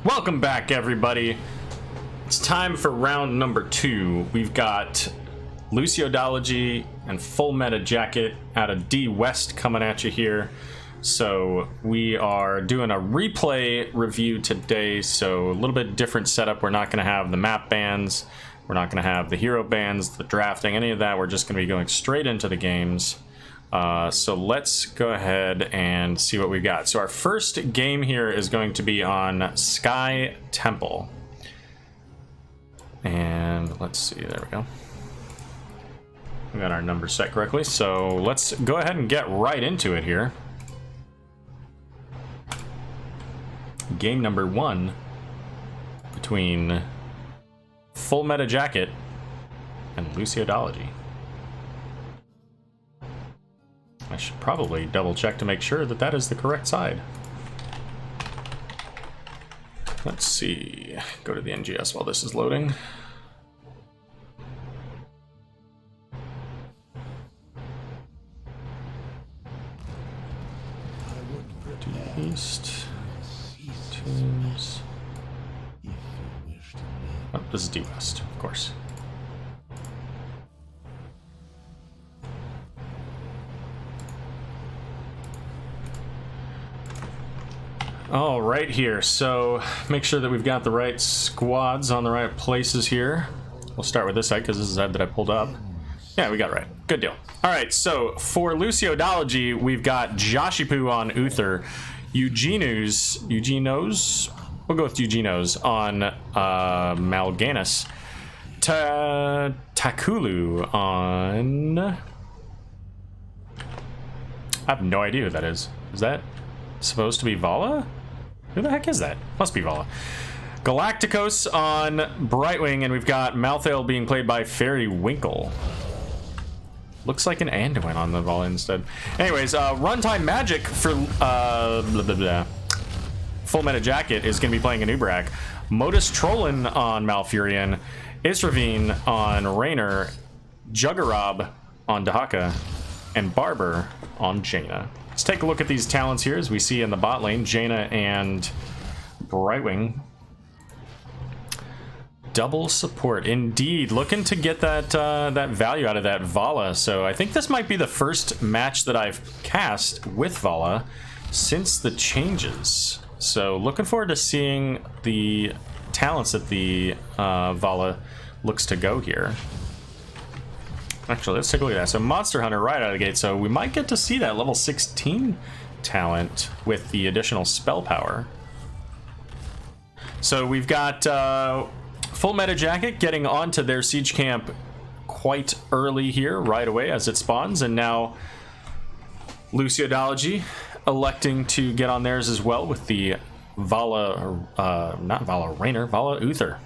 Welcome back, everybody. It's time for round number 2. We've got Luciodology and Full Meta Jacket out of D West coming at you here. So we are doing a replay review today, so a little bit different setup. We're not going to have the map bans, we're not going to have the hero bans, the drafting, any of that. We're just going to be going straight into the games. So let's go ahead and see what we got. So our first game here is going to be on Sky Temple. And let's see, there we go. We got our numbers set correctly. So let's go ahead and get right into it here. Game number 1 between Full Meta Jacket and Luciodology. I should probably double check to make sure that that is the correct side. Let's see. Go to the NGS while this is loading. Due East. Tunes. Oh, this is Due West, of course. All right here, so make sure that we've got the right squads on the right places here. We'll start with this side because this is the side that I pulled up. Yeah, we got it right. Good deal. All right, so for Luciodology, we've got Joshipu on Uther, Eugenos, we'll go with Eugenos on Mal'Ganis, Takulu on... I have no idea who that is. Is that supposed to be Vala? Who the heck is that? Must be Vala. Galacticos on Brightwing, and we've got Malthael being played by Fairy Winkle. Looks like an Anduin on the Vala instead. Anyways, Runtime Magic for Full Meta Jacket is going to be playing an Ubrak. Modus Trollin on Malfurion. Isravine on Raynor. Juggerob on Dahaka. And Barber on Jaina. Let's take a look at these talents here as we see in the bot lane, Jaina and Brightwing. Double support, indeed. Looking to get that that value out of that Vala. So I think this might be the first match that I've cast with Vala since the changes. So looking forward to seeing the talents that the Vala looks to go here. Actually, let's take a look at that. So Monster Hunter right out of the gate. So we might get to see that level 16 talent with the additional spell power. So we've got Full Meta Jacket getting onto their siege camp quite early here, right away as it spawns. And now Luciodology electing to get on theirs as well with the Vala, not Vala Raynor, Vala Uther.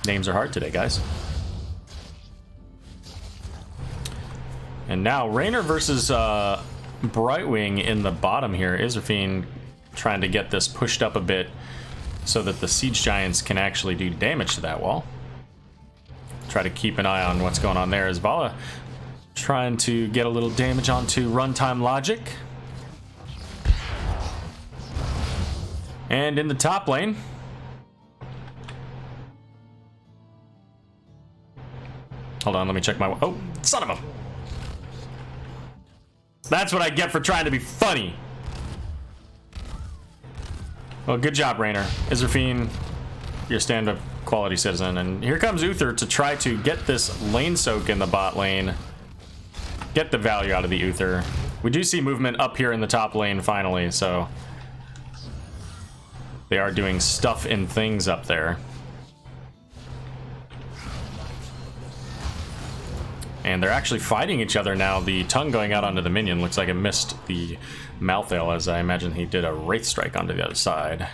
Names are hard today, guys. And now Raynor versus Brightwing in the bottom here. Israfine trying to get this pushed up a bit so that the Siege Giants can actually do damage to that wall. Try to keep an eye on what's going on there as Vala trying to get a little damage onto Runtime Logic. And in the top lane, hold on, let me check my... Oh, son of a... That's what I get for trying to be funny. Well, good job, Raynor. Israfine, you're a stand-up quality citizen. And here comes Uther to try to get this lane soak in the bot lane. Get the value out of the Uther. We do see movement up here in the top lane finally, so they are doing stuff and things up there. And they're actually fighting each other now. The tongue going out onto the minion looks like it missed the Malthael, as I imagine he did a Wraith Strike onto the other side.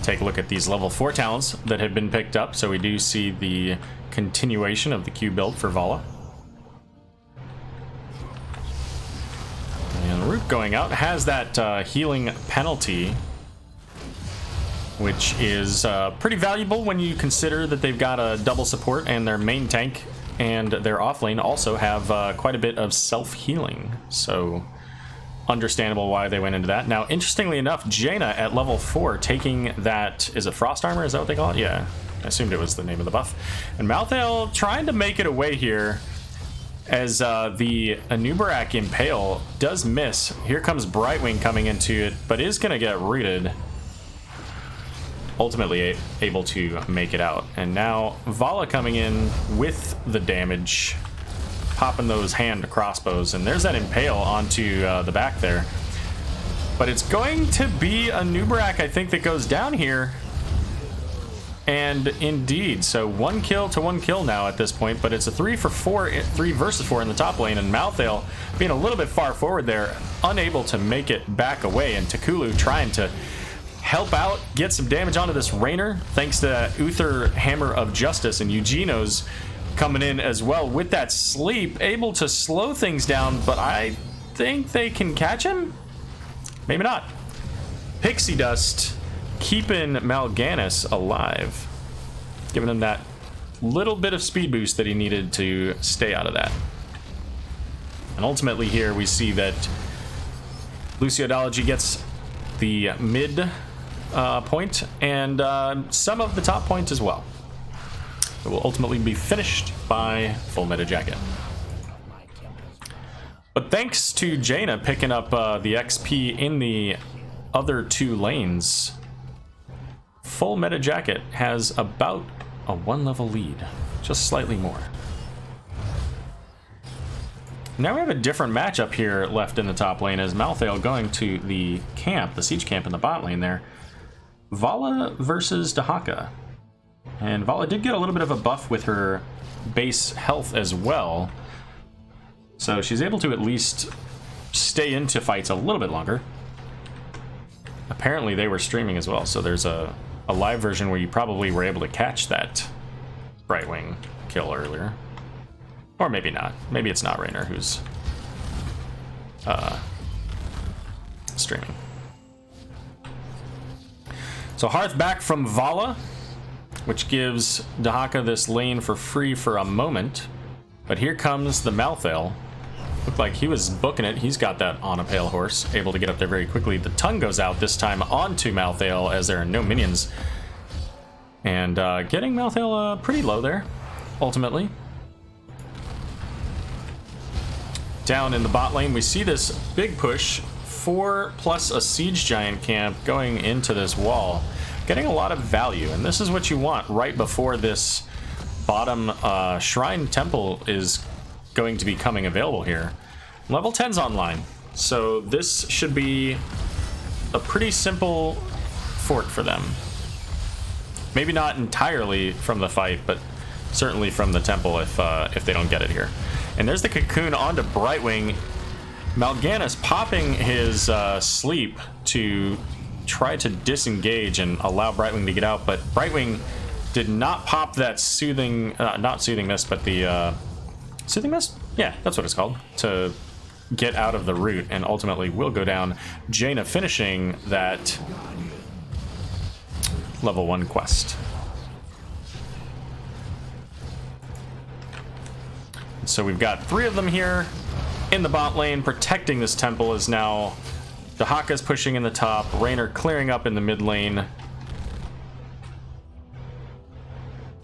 Take a look at these level 4 talents that have been picked up. So we do see the continuation of the Q build for Vala. And Root going out has that healing penalty, which is pretty valuable when you consider that they've got a double support and their main tank and their offlane also have quite a bit of self-healing. So understandable why they went into that. Now, interestingly enough, Jaina at level 4 taking that, is it Frost Armor? Is that what they call it? Yeah, I assumed it was the name of the buff. And Malthael trying to make it away here as the Anubarak Impale does miss. Here comes Brightwing coming into it, but is going to get rooted. Ultimately able to make it out. And now Vala coming in with the damage, popping those hand crossbows, and there's that Impale onto the back there. But it's going to be a Nubarak, I think, that goes down here. And indeed, so 1 kill to 1 kill now at this point, but it's a 3 versus 4 in the top lane, and Malthael being a little bit far forward there, unable to make it back away, and Takulu trying to help out, get some damage onto this Raynor, thanks to Uther Hammer of Justice, and Eugenos coming in as well with that sleep, able to slow things down, but I think they can catch him? Maybe not. Pixie Dust keeping Mal'Ganis alive, giving him that little bit of speed boost that he needed to stay out of that. And ultimately here we see that Luciodology gets the mid point and some of the top point as well. It will ultimately be finished by Full Meta Jacket. But thanks to Jaina picking up the XP in the other 2 lanes, Full Meta Jacket has about a 1 level lead, just slightly more. Now we have a different matchup here left in the top lane as Malthael going to the camp, the siege camp in the bot lane there. Vala versus Dahaka. And Vala did get a little bit of a buff with her base health as well. So she's able to at least stay into fights a little bit longer. Apparently they were streaming as well, so there's a live version where you probably were able to catch that Brightwing kill earlier. Or maybe not. Maybe it's not Raynor who's streaming. So Hearth back from Vala, which gives Dahaka this lane for free for a moment. But here comes the Malthael. Looked like he was booking it. He's got that on a pale horse, able to get up there very quickly. The tongue goes out this time onto Malthael as there are no minions. And getting Malthael pretty low there, ultimately. Down in the bot lane, we see this big push. 4 plus a siege giant camp going into this wall, getting a lot of value, and this is what you want right before this bottom shrine temple is going to be coming available here. Level 10's online, so this should be a pretty simple fort for them. Maybe not entirely from the fight, but certainly from the temple if they don't get it here. And there's the cocoon onto Brightwing. Mal'Ganis popping his sleep to try to disengage and allow Brightwing to get out, but Brightwing did not pop that soothing, not soothing mist, but the soothing mist? Yeah, that's what it's called, to get out of the root, and ultimately will go down. Jaina finishing that level 1 quest. So we've got 3 of them here in the bot lane. Protecting this temple is now Dahaka's pushing in the top, Raynor clearing up in the mid lane,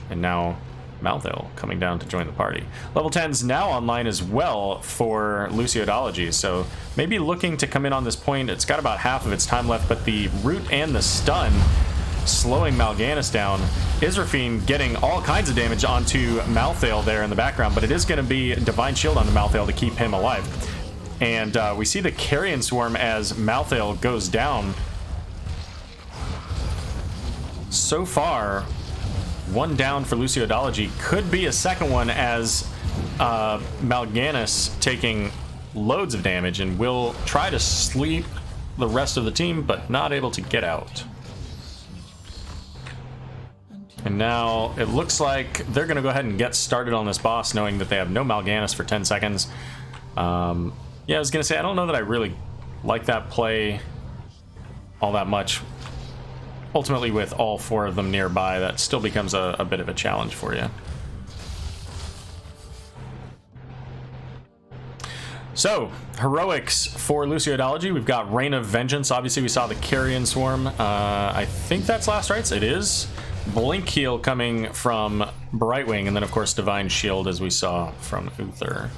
and now Malthael coming down to join the party. Level 10's now online as well for Luciodology, so maybe looking to come in on this point. It's got about half of its time left, but the root and the stun slowing Mal'Ganis down. Israfine getting all kinds of damage onto Malthael there in the background, but it is going to be Divine Shield onto Malthael to keep him alive. And we see the Carrion Swarm as Malthael goes down. So far, 1 down for Luciodology. Could be a second one as Mal'Ganis taking loads of damage and will try to sleep the rest of the team, but not able to get out. And now it looks like they're going to go ahead and get started on this boss, knowing that they have no Mal'Ganis for 10 seconds. Yeah, I was going to say, I don't know that I really like that play all that much. Ultimately, with all 4 of them nearby, that still becomes a bit of a challenge for you. So, heroics for Luciodology. We've got Reign of Vengeance. Obviously, we saw the Carrion Swarm. I think that's Last Rites. It is. Blink Heal coming from Brightwing, and then, of course, Divine Shield, as we saw from Uther.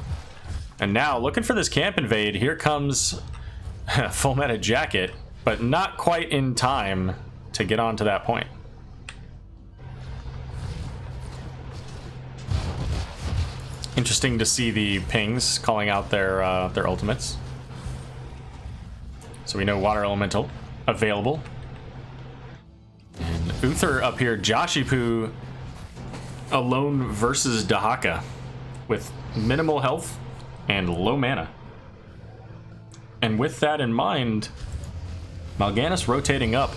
And now, looking for this camp invade, here comes Full Meta Jacket, but not quite in time to get onto that point. Interesting to see the pings calling out their ultimates. So we know Water Elemental available. And Uther up here, Joshipu alone versus Dahaka with minimal health and low mana. And with that in mind, Mal'Ganis rotating up,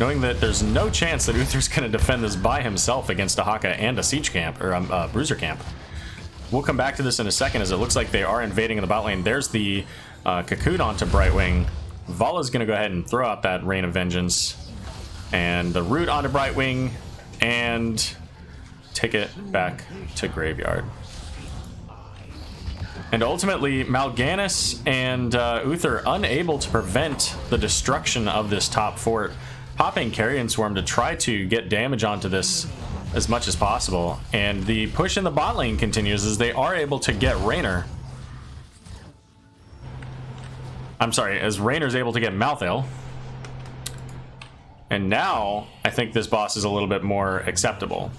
knowing that there's no chance that Uther's going to defend this by himself against Dahaka and a siege camp, or a bruiser camp. We'll come back to this in a second, as it looks like they are invading in the bot lane. There's the Cocoon onto Brightwing. Vala's going to go ahead and throw out that Reign of Vengeance. And the Root onto Brightwing. And take it back to Graveyard. And ultimately, Mal'Ganis and Uther unable to prevent the destruction of this top fort. Popping Carrion Swarm to try to get damage onto this as much as possible, and the push in the bot lane continues as they are able to get Raynor. I'm sorry, as Raynor's able to get Malthael. And now I think this boss is a little bit more acceptable.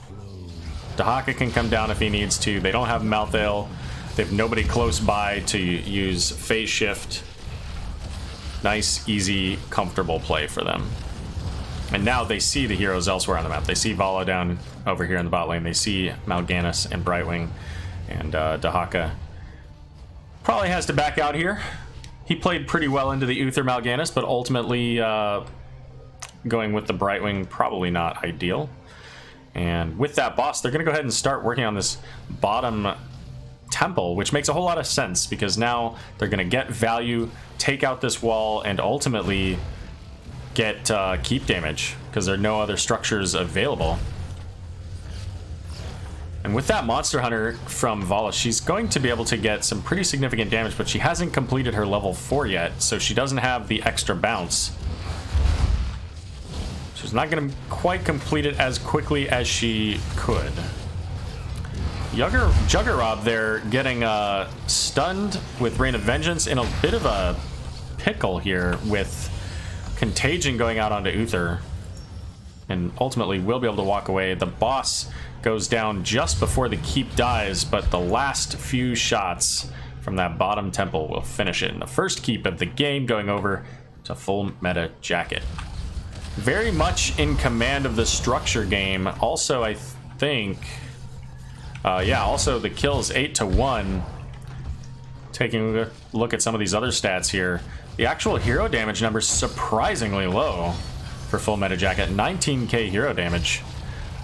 Dahaka can come down if he needs to. They don't have Malthael. They have nobody close by to use Phase Shift. Nice, easy, comfortable play for them. And now they see the heroes elsewhere on the map. They see Vala down over here in the bot lane. They see Mal'Ganis and Brightwing. And Dahaka probably has to back out here. He played pretty well into the Uther Mal'Ganis, but ultimately going with the Brightwing, probably not ideal. And with that boss, they're going to go ahead and start working on this bottom temple, which makes a whole lot of sense, because now they're going to get value, take out this wall, and ultimately get keep damage, because there are no other structures available. And with that Monster Hunter from Vala, she's going to be able to get some pretty significant damage, but she hasn't completed her level 4 yet, so she doesn't have the extra bounce. She's not going to quite complete it as quickly as she could. Juggerrob there getting stunned with Reign of Vengeance, in a bit of a pickle here with Contagion going out onto Uther, and ultimately will be able to walk away. The boss goes down just before the keep dies, but the last few shots from that bottom temple will finish it in the first keep of the game, going over to Full Meta Jacket. Very much in command of the structure game. Also, I think yeah, also the kills 8-1. Taking a look at some of these other stats here, the actual hero damage number is surprisingly low for Full Meta Jacket, 19k hero damage.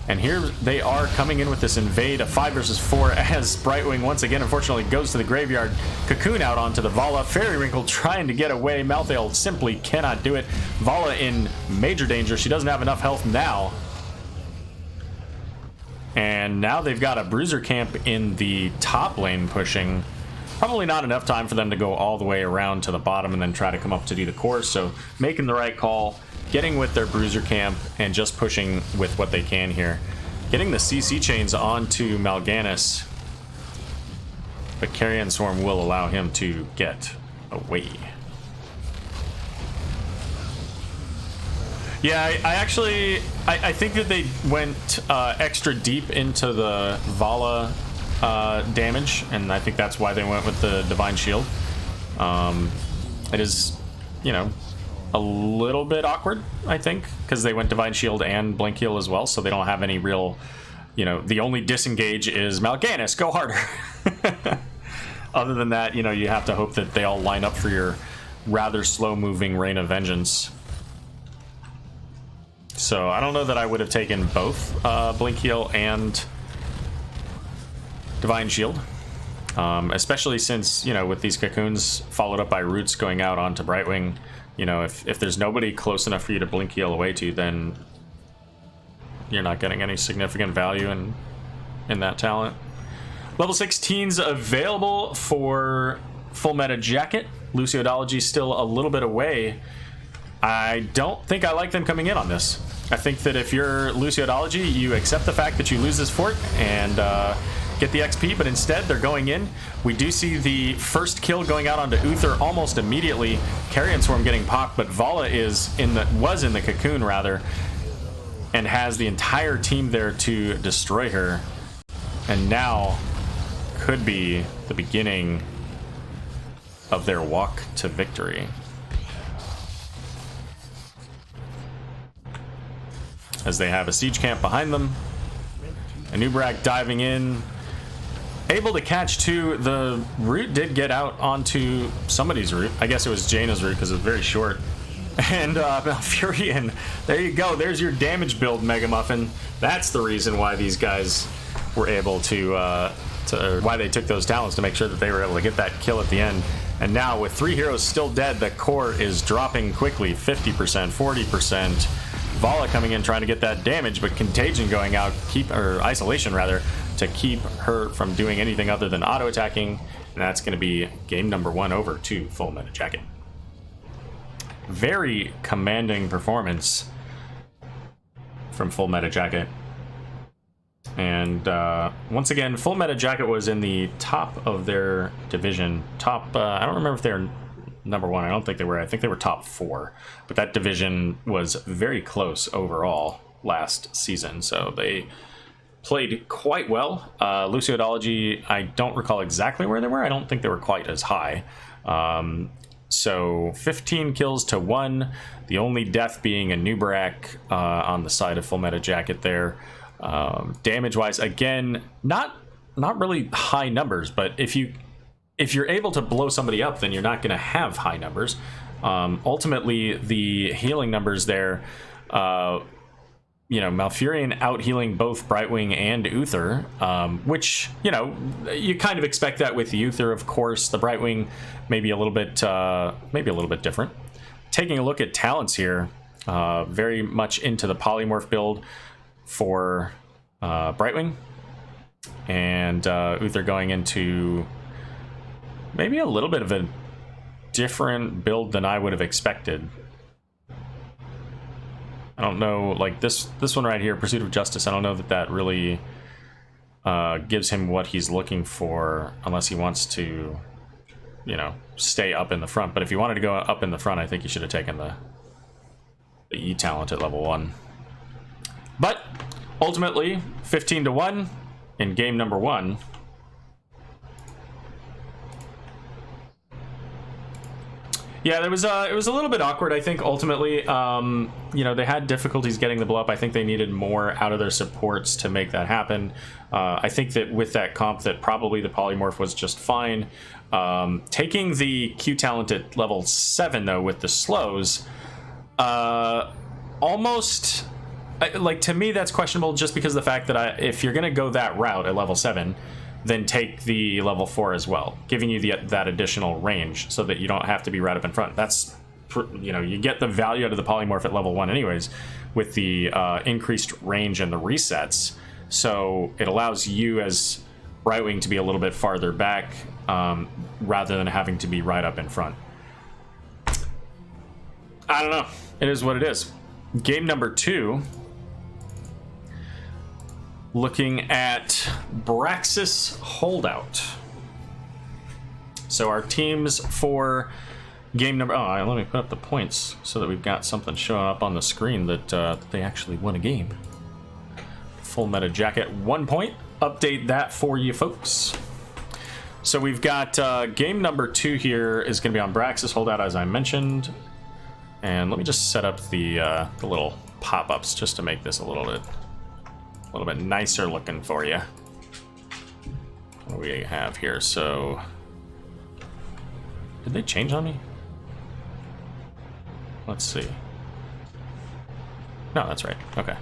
And here they are coming in with this invade, a 5 versus 4, as Brightwing once again unfortunately goes to the graveyard. Cocoon out onto the Vala. Fairy Wrinkle trying to get away. Malthael simply cannot do it. Vala in major danger. She doesn't have enough health now. And now they've got a bruiser camp in the top lane pushing. Probably not enough time for them to go all the way around to the bottom and then try to come up to do the core. So making the right call, getting with their bruiser camp and just pushing with what they can here. Getting the CC chains onto Mal'Ganis, but Carrion Swarm will allow him to get away. Yeah, I think that they went extra deep into the Vala damage, and I think that's why they went with the Divine Shield. It is, you know, a little bit awkward, I think, because they went Divine Shield and Blink Heal as well, so they don't have any real, you know, the only disengage is Mal'Ganis, go harder. Other than that, you know, you have to hope that they all line up for your rather slow-moving Reign of Vengeance. So I don't know that I would have taken both Blink Heal and Divine Shield, especially since, you know, with these Cocoons followed up by Roots going out onto Brightwing, you know, if there's nobody close enough for you to Blink Heal away to, then you're not getting any significant value in that talent. Level 16's available for Full Meta Jacket. Luciodology still a little bit away. I don't think I like them coming in on this. I think that if you're Luciodology, you accept the fact that you lose this fort and get the XP, but instead they're going in. We do see the first kill going out onto Uther almost immediately. Carrion Swarm getting popped, but Vala was in the cocoon rather, and has the entire team there to destroy her. And now could be the beginning of their walk to victory. As they have a siege camp behind them. Anubrak diving in. Able to catch two. The root did get out onto somebody's root. I guess it was Jaina's root because it was very short. And Malfurion, there you go. There's your damage build, Mega Muffin. That's the reason why these guys were able to why they took those talents, to make sure that they were able to get that kill at the end. And now with 3 heroes still dead, the core is dropping quickly. 50%, 40%. Vala coming in trying to get that damage, but Contagion going out, or Isolation rather, to keep her from doing anything other than auto attacking. And that's going to be game number 1 over to Full Meta Jacket. Very commanding performance from Full Meta Jacket. And once again, Full Meta Jacket was in the top of their division. Top, I don't remember if they're number 1. I don't think they were. I think they were top 4. But that division was very close overall last season. So they played quite well. Luciodology, I don't recall exactly where they were. I don't think they were quite as high. So 15 kills to 1. The only death being a Nubarak on the side of Full Meta Jacket there. Damage-wise, again, not really high numbers, but if you're able to blow somebody up, then you're not going to have high numbers. Ultimately, the healing numbers there, Malfurion out-healing both Brightwing and Uther, which, you kind of expect that with the Uther, of course. The Brightwing maybe a little bit different. Taking a look at talents here, very much into the polymorph build for Brightwing, and Uther going into maybe a little bit of a different build than I would have expected. I don't know, like this one right here, Pursuit of Justice, I don't know that really gives him what he's looking for, unless he wants to, stay up in the front. But if you wanted to go up in the front, I think you should have taken the E talent at level 1. But ultimately, 15 to 1 in game number 1. Yeah, it was a little bit awkward, I think, ultimately. They had difficulties getting the blow up. I think they needed more out of their supports to make that happen. I think that with that comp, that probably the polymorph was just fine. Taking the Q talent at level 7, though, with the slows, almost, like, to me, that's questionable, just because of the fact that if you're going to go that route at level 7, then take the level 4 as well, giving you that additional range so that you don't have to be right up in front. That's, you get the value out of the polymorph at level 1 anyways, with the increased range and the resets. So it allows you as Brightwing to be a little bit farther back, rather than having to be right up in front. I don't know. It is what it is. Game number 2. Looking at Braxis Holdout. So our teams for game number... Oh, let me put up the points so that we've got something showing up on the screen that they actually won a game. Full Meta Jacket, 1 point. Update that for you folks. So we've got game number 2 here is going to be on Braxis Holdout, as I mentioned. And let me just set up the little pop-ups just to make this a little bit nicer looking for you. What do we have here? So, did they change on me? Let's see. No, that's right. Okay.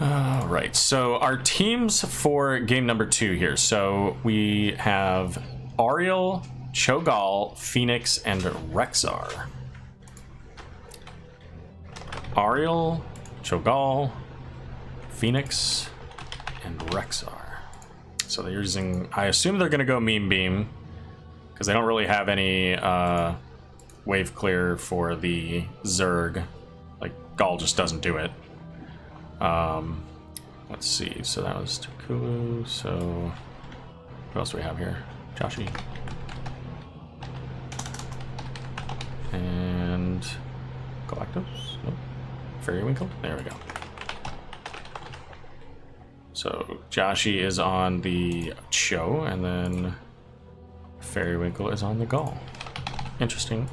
All right. So our teams for game number 2 here. So we have Ariel, Cho'Gall, Phoenix, and Rexxar. Ariel, Cho'Gall, Phoenix, and Rexxar. So they're using... I assume they're going to go Meme Beam, because they don't really have any wave clear for the Zerg. Like, Gaul just doesn't do it. Let's see. So that was Takulu. So what else do we have here? Joshi. And Galactos? Nope. Fairywinkle? There we go. So Joshi is on the Cho, and then Fairywinkle is on the Gaul. Interesting.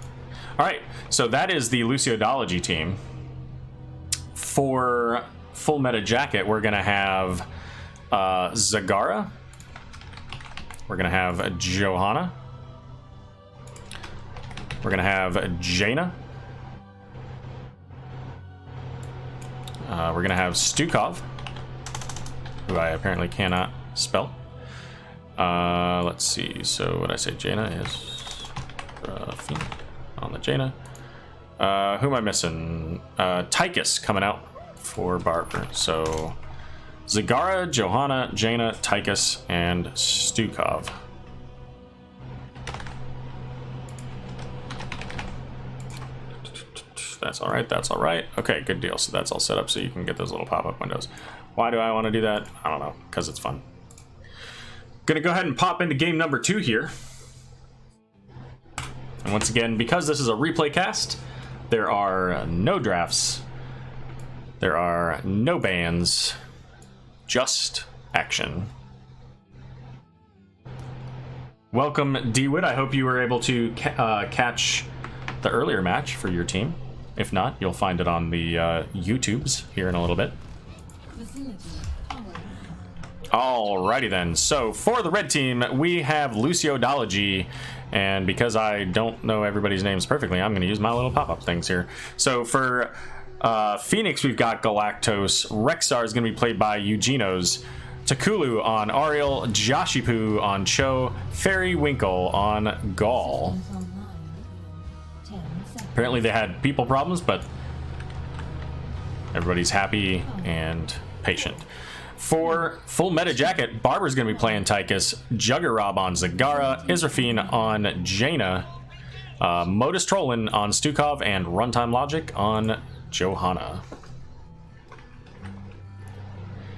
Alright, so that is the Luciodology team. For Full Meta Jacket, we're going to have Zagara. We're going to have Johanna. We're going to have Jaina. We're going to have Stukov, who I apparently cannot spell. Let's see. So what I say, Jaina is on the Jaina. Who am I missing? Tychus coming out for Barber. So Zagara, Johanna, Jaina, Tychus, and Stukov. That's all right. That's all right. Okay, good deal. So that's all set up so you can get those little pop-up windows. Why do I want to do that? I don't know. Because it's fun. Gonna go ahead and pop into game number 2 here. And once again, because this is a replay cast, there are no drafts. There are no bans. Just action. Welcome, D-Wood. I hope you were able to catch the earlier match for your team. If not, you'll find it on the YouTubes here in a little bit. Alrighty then. So for the red team, we have Luciodology, and because I don't know everybody's names perfectly, I'm going to use my little pop-up things here. So for Phoenix, we've got Galactos. Rexar is going to be played by Eugenos. Takulu on Ariel. Joshipu on Cho. Fairywinkle on Gaul. Apparently they had people problems, but everybody's happy and patient. For Full Meta Jacket, Barber's going to be playing Tychus, Juggerrob on Zagara, Israfine on Jaina, Modus Trollin on Stukov, and Runtime Logic on Johanna.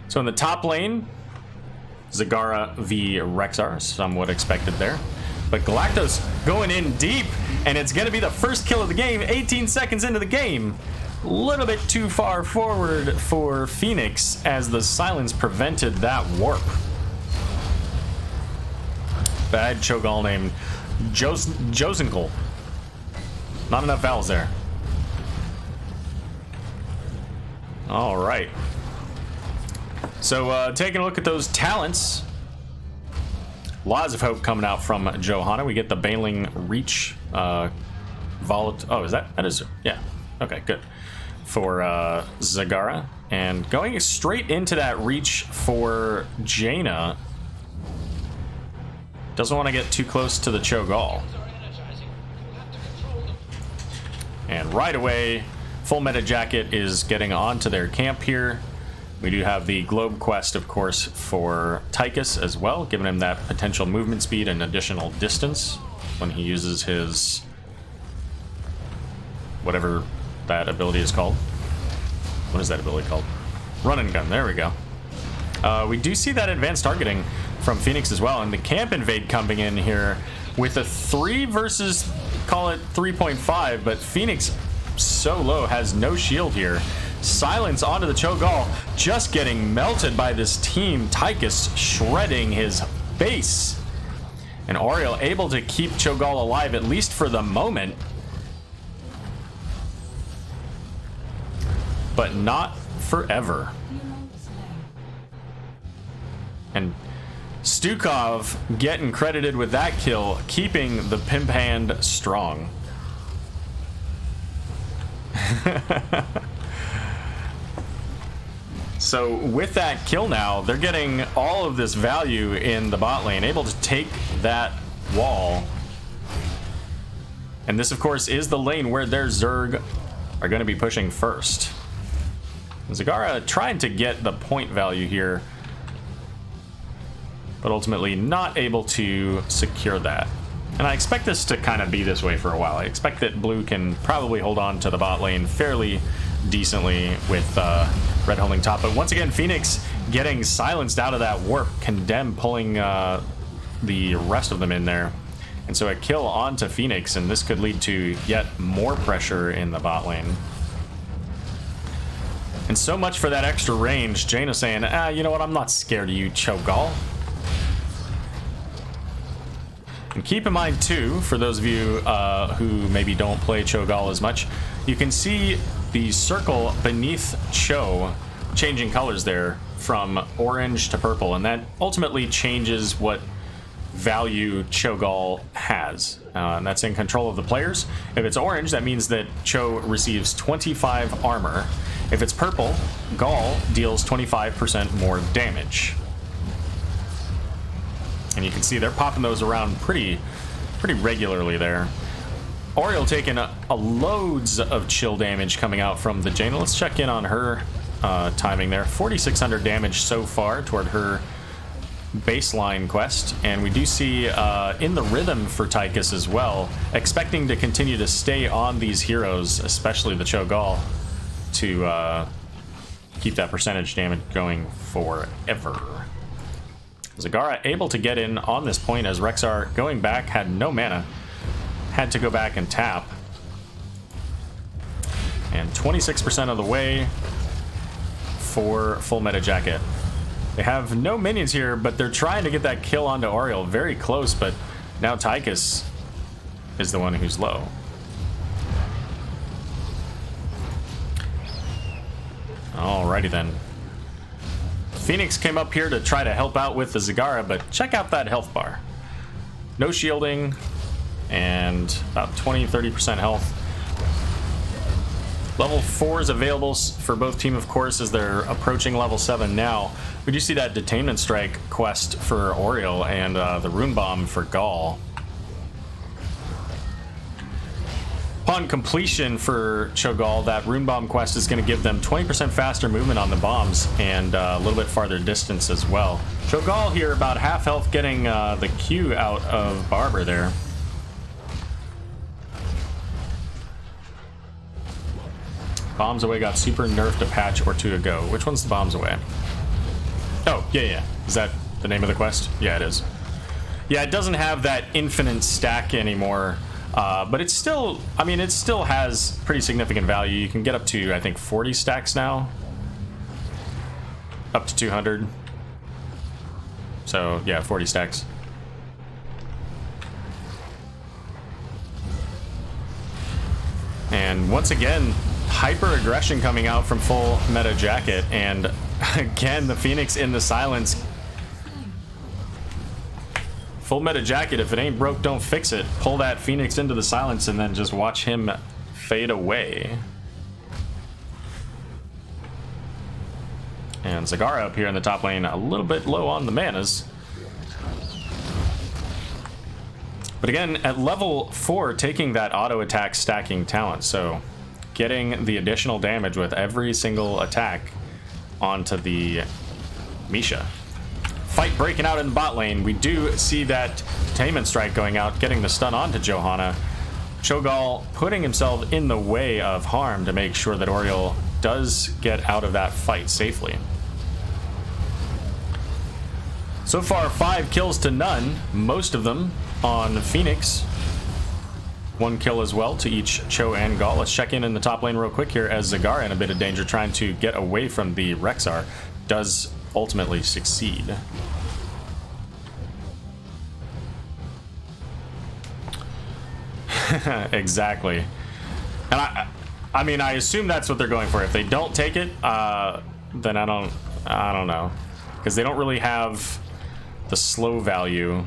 So in the top lane, Zagara v Rexar, somewhat expected there. But Galactos going in deep, and it's going to be the first kill of the game, 18 seconds into the game. A little bit too far forward for Phoenix as the silence prevented that warp. Bad Cho'Gall named Josenkal. Not enough vowels there. All right. So taking a look at those talents. Lots of hope coming out from Johanna. We get the Bailing Reach. Oh, is that is, yeah. Okay, good. For Zagara. And going straight into that Reach for Jaina. Doesn't want to get too close to the Cho'Gall. And right away, Full Meta Jacket is getting onto their camp here. We do have the Globe Quest, of course, for Tychus as well, giving him that potential movement speed and additional distance when he uses his... whatever that ability is called. What is that ability called? Run and gun, there we go. We do see that advanced targeting from Phoenix as well, and the camp invade coming in here with a 3 versus, call it 3.5, but Phoenix so low, has no shield here. Silence onto the Cho'Gall, just getting melted by this team. Tychus shredding his base. And Oriel able to keep Cho'Gall alive, at least for the moment. But not forever. And Stukov getting credited with that kill, keeping the pimp hand strong. So with that kill now, they're getting all of this value in the bot lane, able to take that wall. And this, of course, is the lane where their Zerg are going to be pushing first. Zagara trying to get the point value here. but ultimately not able to secure that. And I expect this to kind of be this way for a while. I expect that blue can probably hold on to the bot lane fairly decently with red holding top. But once again, Phoenix getting silenced out of that warp. Condemn pulling the rest of them in there. And so a kill onto Phoenix, and this could lead to yet more pressure in the bot lane. And so much for that extra range. Jaina saying, you know what, I'm not scared of you, Cho'Gall. And keep in mind too, for those of you who maybe don't play Cho'Gall as much, you can see the circle beneath Cho changing colors there from orange to purple, and that ultimately changes what value Cho'Gall has. And that's in control of the players. If it's orange, that means that Cho receives 25 armor. If it's purple, Gall deals 25% more damage. And you can see they're popping those around pretty regularly there. Oriole taking a loads of chill damage coming out from the Jaina. Let's check in on her timing there. 4,600 damage so far toward her baseline quest, and we do see in the rhythm for Tychus as well, expecting to continue to stay on these heroes, especially the Cho'Gall, to keep that percentage damage going forever. Zagara able to get in on this point as Rexxar going back had no mana, had to go back and tap, and 26% of the way for full meta jacket. They have no minions here, but they're trying to get that kill onto Oriole. Very close, but now Tychus is the one who's low. Alrighty then. Phoenix came up here to try to help out with the Zagara, but check out that health bar. No shielding, and about 20-30% health. Level 4 is available for both team, of course, as they're approaching level 7 now. We do see that Detainment Strike quest for Oriole and the Rune Bomb for Gall. Upon completion for Cho'Gall, that Rune Bomb quest is going to give them 20% faster movement on the bombs and a little bit farther distance as well. Cho'Gall here about half health, getting the Q out of Barber there. Bombs Away got super nerfed a patch or two ago. Which one's the Bombs Away? Oh, yeah. Is that the name of the quest? Yeah, it is. Yeah, it doesn't have that infinite stack anymore. But it's still, I mean, it still has pretty significant value. You can get up to, I think, 40 stacks now. Up to 200. So, yeah, 40 stacks. And once again, hyper aggression coming out from full meta jacket. And again, the Phoenix in the silence. Full meta jacket, if it ain't broke, don't fix it. Pull that Phoenix into the silence and then just watch him fade away. And Zagara up here in the top lane, a little bit low on the manas. But again, at level 4, taking that auto attack stacking talent, so getting the additional damage with every single attack onto the Misha. Fight breaking out in the bot lane. We do see that Detainment Strike going out, getting the stun onto Johanna. Cho'Gall putting himself in the way of harm to make sure that Oriole does get out of that fight safely. So far, 5 kills to none, most of them on Phoenix. 1 kill as well to each Cho and Gall. Let's check in the top lane real quick here as Zagara in a bit of danger, trying to get away from the Rexxar. Does ultimately succeed. Exactly. And I mean, I assume that's what they're going for. If they don't take it, then I don't know, because they don't really have the slow value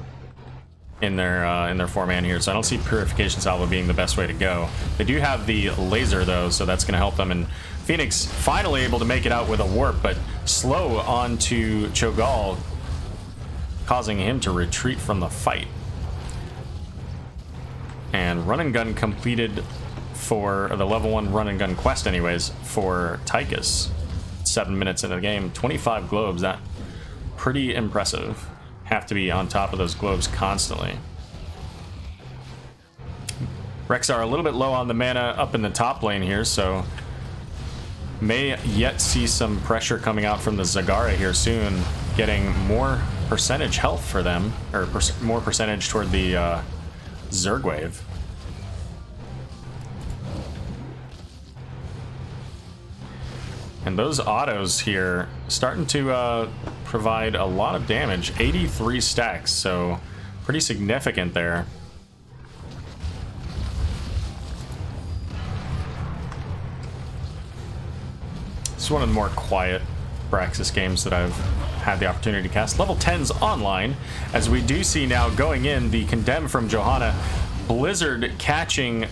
in their 4-man here, so I don't see Purification Salvo being the best way to go. They do have the laser though, so that's going to help them. And Phoenix finally able to make it out with a warp, but slow onto Cho'Gall, causing him to retreat from the fight. And run and gun completed for the level 1 run and gun quest anyways for Tychus. 7 minutes into the game, 25 globes. That pretty impressive. have to be on top of those globes constantly. Rexar a little bit low on the mana up in the top lane here, so may yet see some pressure coming out from the Zagara here soon, getting more percentage health for them, or more percentage toward the Zerg wave. And those autos here starting to provide a lot of damage. 83 stacks, so pretty significant there. This is one of the more quiet Braxis games that I've had the opportunity to cast. Level 10's online, as we do see now going in the Condemn from Johanna. Blizzard catching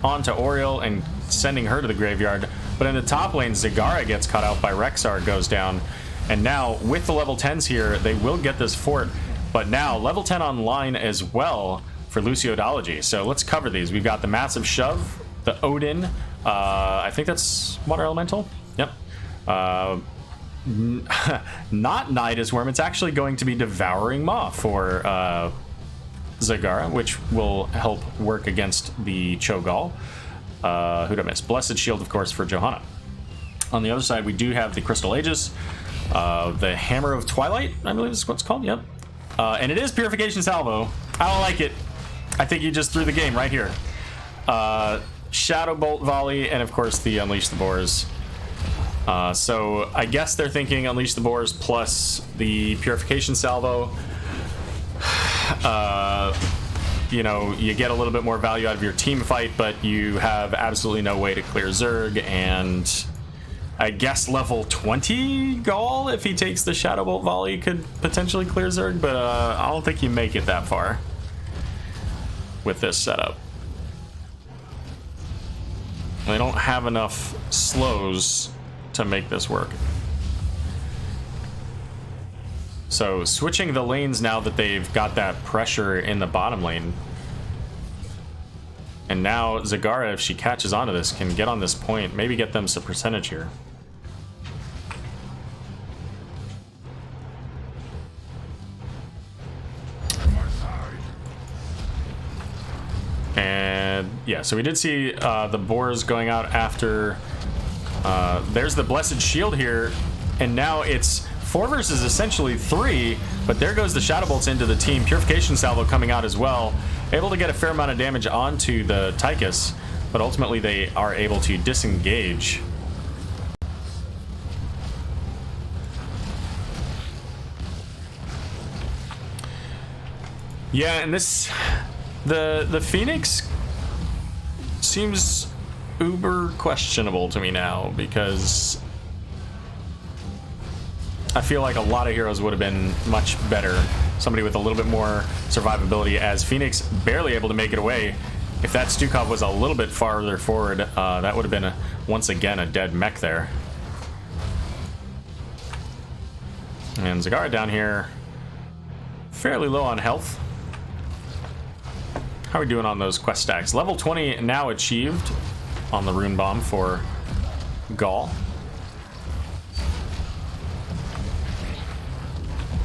onto Oriole and sending her to the graveyard. But in the top lane, Zagara gets caught out by Rexar, goes down. And now, with the level 10s here, they will get this fort. But now, level 10 online as well for Luciodology. So let's cover these. We've got the Massive Shove, the Odin. I think that's Water Elemental. Yep. Not Nidus Worm. It's actually going to be Devouring Maw for Zagara, which will help work against the Cho'Gall. Who'd I miss? Blessed Shield, of course, for Johanna. On the other side, we do have the Crystal Aegis, the Hammer of Twilight, I believe is what it's called. Yep. And it is Purification Salvo. I don't like it. I think you just threw the game right here. Shadow Bolt Volley, and of course the Unleash the Boars. So I guess they're thinking Unleash the Boars plus the Purification Salvo. You know, you get a little bit more value out of your team fight, but you have absolutely no way to clear Zerg, and I guess level 20 Gaul, if he takes the Shadow Bolt Volley, could potentially clear Zerg, but I don't think you make it that far with this setup. They don't have enough slows to make this work. So switching the lanes now that they've got that pressure in the bottom lane. And now Zagara, if she catches onto this, can get on this point, maybe get them some percentage here. And yeah, so we did see the Boars going out after... there's the Blessed Shield here, and now it's 4 versus essentially 3, but there goes the Shadow Bolts into the team. Purification Salvo coming out as well. Able to get a fair amount of damage onto the Tychus, but ultimately they are able to disengage. Yeah, and this... The Phoenix seems uber questionable to me now, because I feel like a lot of heroes would have been much better. Somebody with a little bit more survivability, as Phoenix barely able to make it away. If that Stukov was a little bit farther forward, that would have been, once again, a dead mech there. And Zagara down here, fairly low on health. How are we doing on those quest stacks? Level 20 now achieved on the Rune Bomb for Gaul.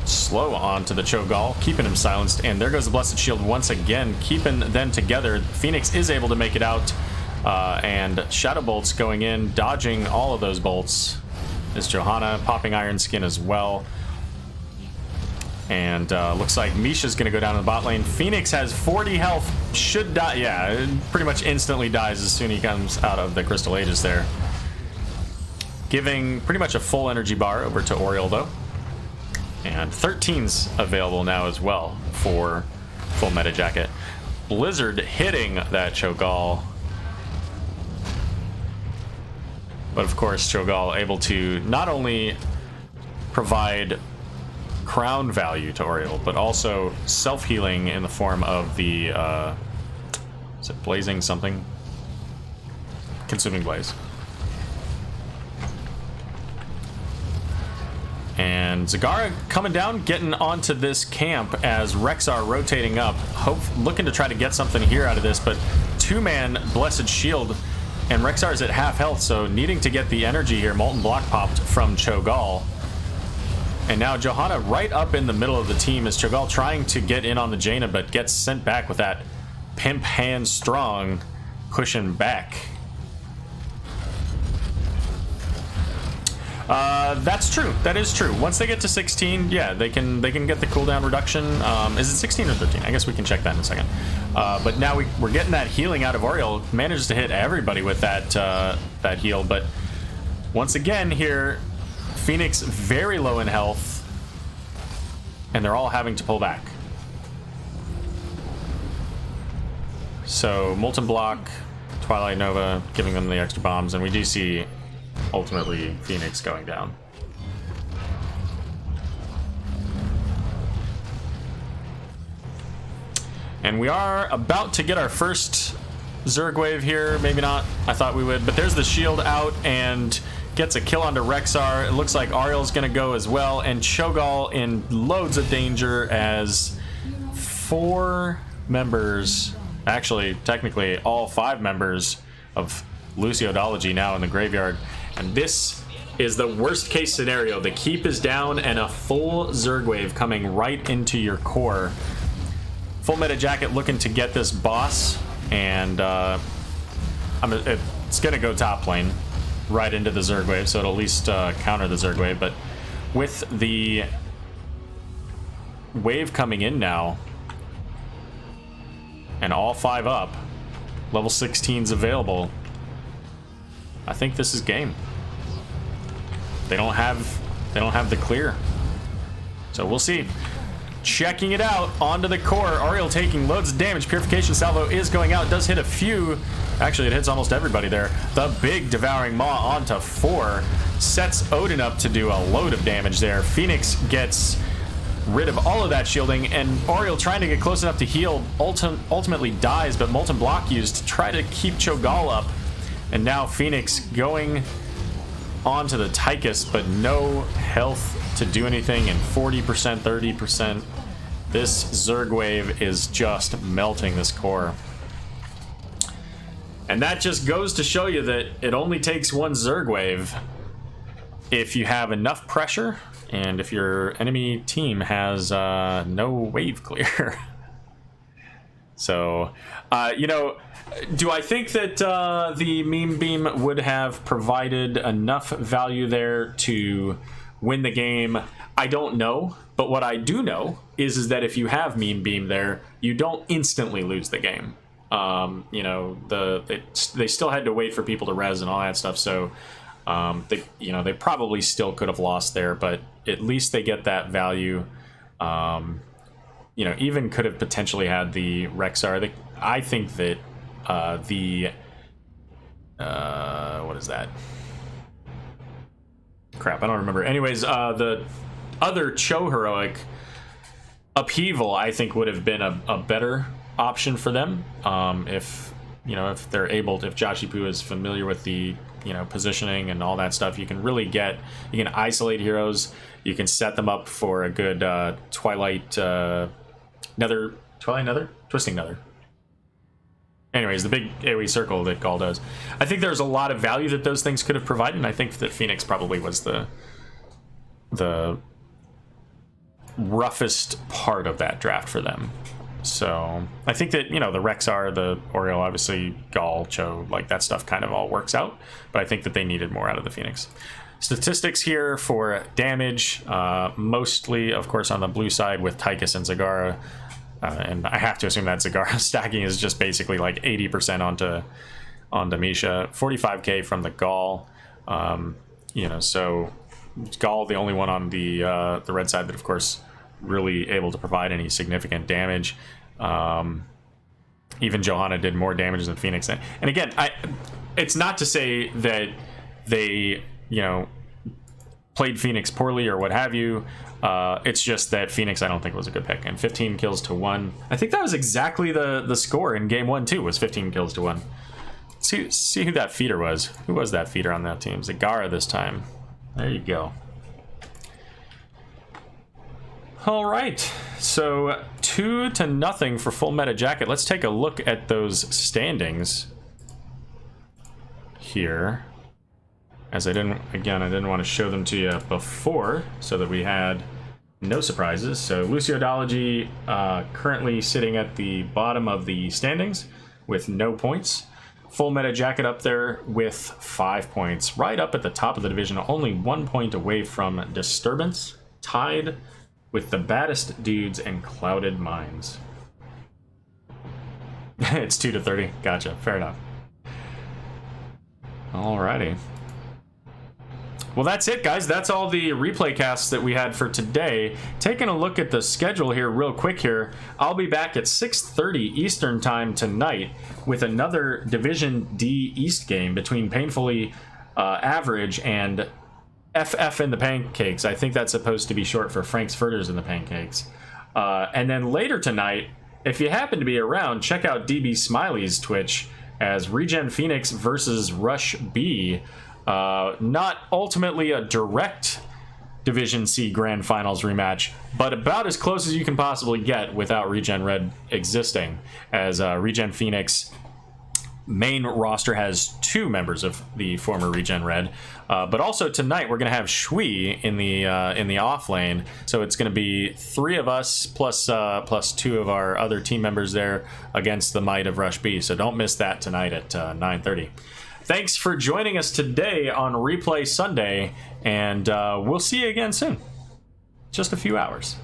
Slow on to the Cho'Gall, keeping him silenced, and there goes the Blessed Shield once again, keeping them together. Phoenix is able to make it out, and Shadow Bolts going in, dodging all of those bolts. Is Johanna popping Iron Skin as well. And looks like Misha's going to go down to the bot lane. Phoenix has 40 health, should die. Yeah, it pretty much instantly dies as soon as he comes out of the Crystal Aegis there. Giving pretty much a full energy bar over to Oriole, though. And 13's available now as well for full meta jacket. Blizzard hitting that Cho'Gall. But of course, Cho'Gall able to not only provide crown value to Oriole, but also self-healing in the form of the is it blazing something? Consuming blaze. And Zagara coming down, getting onto this camp as Rexar rotating up, looking to try to get something here out of this, but 2-man Blessed Shield, and Rexar is at half health, so needing to get the energy here. Molten Block popped from Cho'Gall. And now Johanna right up in the middle of the team as Cho'Gall trying to get in on the Jaina, but gets sent back with that pimp hand strong pushing back. That's true. That is true. Once they get to 16, yeah, they can get the cooldown reduction. Is it 16 or 13? I guess we can check that in a second. But now we're getting that healing out of Oriel. Manages to hit everybody with that that heal. But once again here, Phoenix very low in health, and they're all having to pull back. So Molten Block, Twilight Nova giving them the extra bombs, and we do see ultimately Phoenix going down. And we are about to get our first Zerg wave here. Maybe not. I thought we would. But there's the shield out and gets a kill onto Rexar. It looks like Ariel's going to go as well. And Cho'Gall in loads of danger as 4 members, actually, technically all 5 members of Luciodology now in the graveyard. And this is the worst case scenario. The keep is down and a full Zerg wave coming right into your core. Full Meta Jacket looking to get this boss, and it's gonna go top lane right into the Zerg wave, so it'll at least counter the Zerg wave. But with the wave coming in now and all 5 up, level 16's available, I think this is game. They don't have the clear, so we'll see. Checking it out onto the core. Ariel taking loads of damage. Purification salvo is going out. It does hit a few. Actually, it hits almost everybody there. The big Devouring Maw onto 4 sets Odin up to do a load of damage there. Phoenix gets rid of all of that shielding, and Oriel trying to get close enough to heal ultimately dies, but Molten Block used to try to keep Cho'Gall up. And now Phoenix going onto the Tychus, but no health to do anything, and 40%, 30%. This Zerg wave is just melting this core. And that just goes to show you that it only takes one Zerg wave if you have enough pressure and if your enemy team has no wave clear. So, you know, do I think that the Meme Beam would have provided enough value there to win the game? I don't know, but what I do know is that if you have Meme Beam there, you don't instantly lose the game. You know, they still had to wait for people to res and all that stuff, so they probably still could have lost there, but at least they get that value. You know, even could have potentially had the Rexar. I think that what is that? Crap, I don't remember. Anyways, the other Cho heroic Upheaval, I think, would have been a better option for them. If they're able to, if Jashipu is familiar with the positioning and all that stuff, you can isolate heroes. You can set them up for a good Twilight Nether, Twisting Nether. Anyways, the big AoE circle that Gall does. I think there's a lot of value that those things could have provided, and I think that Phoenix probably was the roughest part of that draft for them. So I think that, the Rexar, the Oriel, obviously, Gall, Cho, like that stuff kind of all works out, but I think that they needed more out of the Phoenix. Statistics here for damage, mostly, of course, on the blue side with Tychus and Zagara. And I have to assume that Zagara stacking is just basically like 80% onto Misha. 45k from the Gall. So Gall, the only one on the red side that, of course, really able to provide any significant damage. Even Johanna did more damage than Phoenix. And again, it's not to say that they, played Phoenix poorly or what have you. It's just that Phoenix, I don't think, was a good pick. And 15 kills to 1. I think that was exactly the score in game 1 too, was 15 kills to 1. See who that feeder was. Who was that feeder on that team? Zagara this time. There you go. All right, so 2-0 for Full Meta Jacket. Let's take a look at those standings here. as I didn't want to show them to you before, so that we had no surprises. So Luciodology currently sitting at the bottom of the standings with no points. Full Meta Jacket up there with 5 points. Right up at the top of the division, only 1 point away from Disturbance, tied with the Baddest Dudes and Clouded Minds. It's 2-30. Gotcha. Fair enough. Alrighty. Well, that's it, guys. That's all the replay casts that we had for today. Taking a look at the schedule here real quick here, I'll be back at 6:30 Eastern time tonight with another Division D East game between Painfully Average and FF in the Pancakes. I think that's supposed to be short for Frank's Fritters in the Pancakes. And then later tonight, if you happen to be around, check out DB Smiley's Twitch as Regen Phoenix versus Rush B. Not ultimately a direct Division C Grand Finals rematch, but about as close as you can possibly get without Regen Red existing, as Regen Phoenix main roster has 2 members of the former Regen Red, but also tonight we're going to have Shui in the off lane, so it's going to be 3 of us plus 2 of our other team members there against the might of Rush B. So don't miss that tonight at 9:30. Thanks for joining us today on Replay Sunday, and we'll see you again soon. Just a few hours.